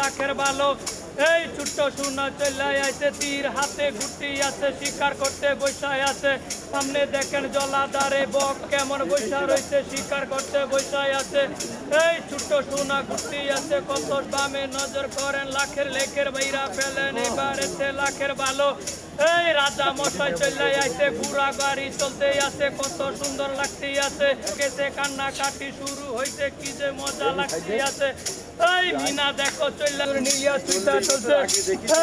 লাখের ভালো। এই ছোট্ট সোনা চলাই আইছে, তীর হাতে ঘুরতি আছে, শিকার করতে বৈশায় আছে। সামনে দেখেন জলাধারে বক কেমন বৈশা রয়েছে, শিকার করতে বৈশায় আছে। এই ছোট্ট সোনা ঘুরতি আছে, কত বামে নজর করেন, লাখের লেখের বাইরা ফেলেন, এবার এসে লাখের ভালো। এই রাজা মশাই চলাই আইছে, ঘোড়া গাড়ি চলতে আছে, কত সুন্দর লাগতে আছে। কেসে কান্না কাটি শুরু হইছে, কি যে মজা লাগতে আছে। এই মিনা দেখো চল্লা নিয়া চুইটা চলছে,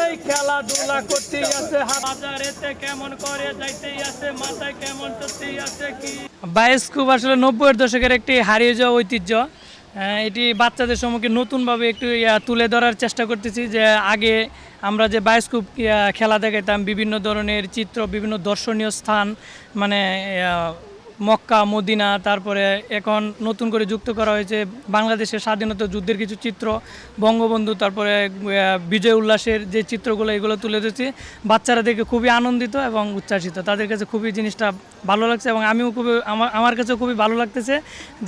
এই খেলাধুলা করতে আছে, বাজারেতে কেমন করে যাইতে আছে, মাথায় কেমন চলতে আছে। কি বায়োস্কোপ আসলে 90-এর দশকের একটি হারিয়ে যাওয়া ঐতিহ্য। এটি বাচ্চাদের সম্মুখে নতুনভাবে একটু তুলে ধরার চেষ্টা করতেছি। যে আগে আমরা যে বায়োস্কোপ খেলা দেখাইতাম, বিভিন্ন ধরনের চিত্র, বিভিন্ন দর্শনীয় স্থান, মানে মক্কা মদিনা, তারপরে এখন নতুন করে যুক্ত করা হয়েছে বাংলাদেশের স্বাধীনতা যুদ্ধের কিছু চিত্র, বঙ্গবন্ধু, তারপরে বিজয় উল্লাসের যে চিত্রগুলো, এগুলো তুলে ধরছি। বাচ্চারা দেখে খুবই আনন্দিত এবং উচ্ছ্বাসিত, তাদের কাছে খুবই জিনিসটা ভালো লাগছে এবং আমিও খুবই আমার কাছেও খুবই ভালো লাগতেছে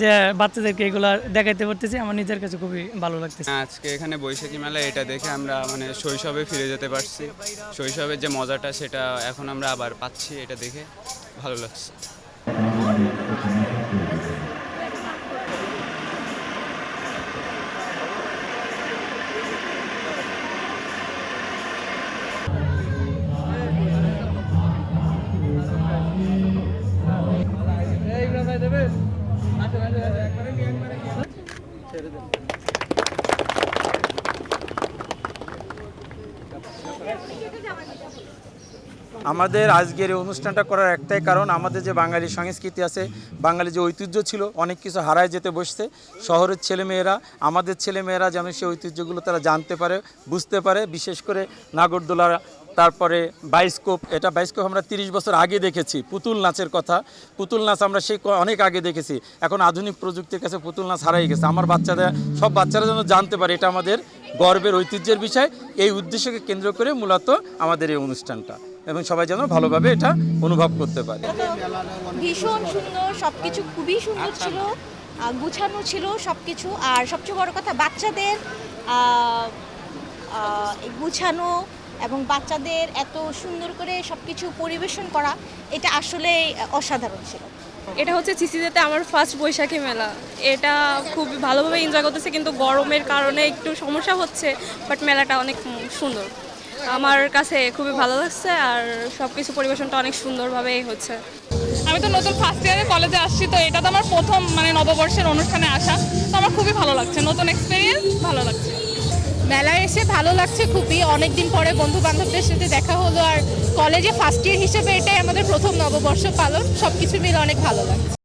যে বাচ্চাদেরকে এগুলো দেখাইতে পারতেছি। আমার নিজের কাছে খুবই ভালো লাগতেছে। আজকে এখানে বৈশাখী মেলা, এটা দেখে আমরা মানে শৈশবে ফিরে যেতে পারছি। শৈশবের যে মজাটা সেটা এখন আমরা আবার পাচ্ছি, এটা দেখে ভালো লাগছে। আমাদের আজকের এই অনুষ্ঠানটা করার একটাই কারণ, আমাদের যে বাঙালি সংস্কৃতি আছে, বাঙালি যে ঐতিহ্য ছিল, অনেক কিছু হারায় যেতে বসছে। শহরের ছেলেমেয়েরা, আমাদের ছেলেমেয়েরা যেন সেই ঐতিহ্যগুলো তারা জানতে পারে, বুঝতে পারে। বিশেষ করে নাগরদোলা, তারপরে বায়োস্কোপ। এটা বায়োস্কোপ আমরা 30 বছর আগে দেখেছি। পুতুল নাচের কথা, পুতুল নাচ আমরা সেই অনেক আগে দেখেছি। এখন আধুনিক প্রযুক্তির কাছে পুতুল নাচ হারাই গেছে। আমার বাচ্চারা, সব বাচ্চারা যেন জানতে পারে, এটা আমাদের গর্বের ঐতিহ্যের বিষয়। এই উদ্দেশ্যকে কেন্দ্র করে মূলত আমাদের এই অনুষ্ঠানটা, এবং সবাই যেন ভালোভাবে এটা অনুভব করতে পারে। ভীষণ সুন্দর, সবকিছু খুবই সুন্দর ছিল, গুছানো ছিল সবকিছু। আর সবচেয়ে বড় কথা, বাচ্চাদের গুছানো এবং বাচ্চাদের এত সুন্দর করে সবকিছু পরিবেশন করা, এটা আসলে অসাধারণ ছিল। এটা হচ্ছে সিসিতে আমার ফার্স্ট বৈশাখী মেলা। এটা খুব ভালোভাবে এনজয় করতেছে, কিন্তু গরমের কারণে একটু সমস্যা হচ্ছে, বাট মেলাটা অনেক সুন্দর, আমার কাছে খুবই ভালো লাগছে। আর সব কিছু পরিবেশনটা অনেক সুন্দরভাবেই হচ্ছে। আমি তো নতুন ফার্স্ট ইয়ারে কলেজে আসছি, তো এটা তো আমার প্রথম মানে নববর্ষের অনুষ্ঠানে আসা, তো আমার খুবই ভালো লাগছে, নতুন এক্সপিরিয়েন্স, ভালো লাগছে। মেলায় এসে ভালো লাগছে খুবই, অনেকদিন পরে বন্ধু বান্ধবদের সাথে দেখা হলো। আর কলেজে ফার্স্ট ইয়ার হিসেবে এটাই আমাদের প্রথম নববর্ষ পালন, সব কিছু মিলে অনেক ভালো লাগছে।